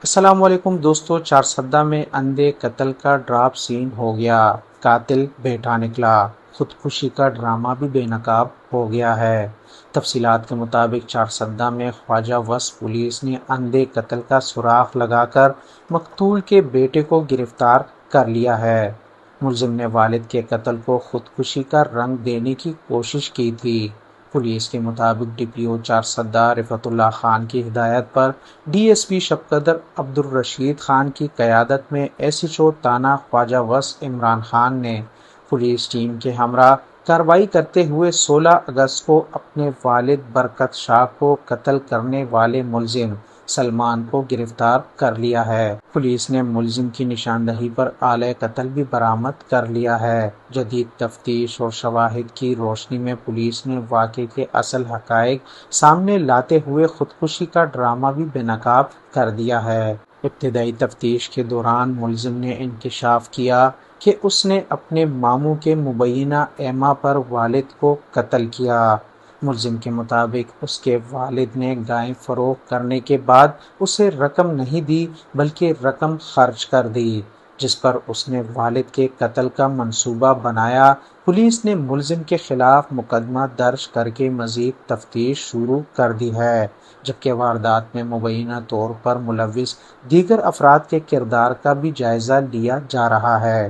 السلام علیکم دوستو، چارسدہ میں اندھے قتل کا ڈراپ سین ہو گیا۔ قاتل بیٹھا نکلا، خودکشی کا ڈرامہ بھی بے نقاب ہو گیا ہے۔ تفصیلات کے مطابق چارسدہ میں خواجہ وصف پولیس نے اندھے قتل کا سراغ لگا کر مقتول کے بیٹے کو گرفتار کر لیا ہے۔ ملزم نے والد کے قتل کو خودکشی کا رنگ دینے کی کوشش کی تھی۔ پولیس کے مطابق ڈی پی او چارسدہ رفعت اللہ خان کی ہدایت پر ڈی ایس پی شب قدر عبدالرشید خان کی قیادت میں ایس ایچ او تھانہ خواجہ وصف عمران خان نے پولیس ٹیم کے ہمراہ کارروائی کرتے ہوئے 16 اگست کو اپنے والد برکت شاہ کو قتل کرنے والے ملزم سلمان کو گرفتار کر لیا ہے۔ پولیس نے ملزم کی نشاندہی پر آلہ قتل بھی برآمد کر لیا ہے۔ جدید تفتیش اور شواہد کی روشنی میں پولیس نے واقعے کے اصل حقائق سامنے لاتے ہوئے خودکشی کا ڈرامہ بھی بے نقاب کر دیا ہے۔ ابتدائی تفتیش کے دوران ملزم نے انکشاف کیا کہ اس نے اپنے ماموں کے مبینہ ایما پر والد کو قتل کیا۔ ملزم کے مطابق اس کے والد نے گائے فروخت کرنے کے بعد اسے رقم نہیں دی بلکہ رقم خرچ کر دی، جس پر اس نے والد کے قتل کا منصوبہ بنایا۔ پولیس نے ملزم کے خلاف مقدمہ درج کر کے مزید تفتیش شروع کر دی ہے، جبکہ واردات میں مبینہ طور پر ملوث دیگر افراد کے کردار کا بھی جائزہ لیا جا رہا ہے۔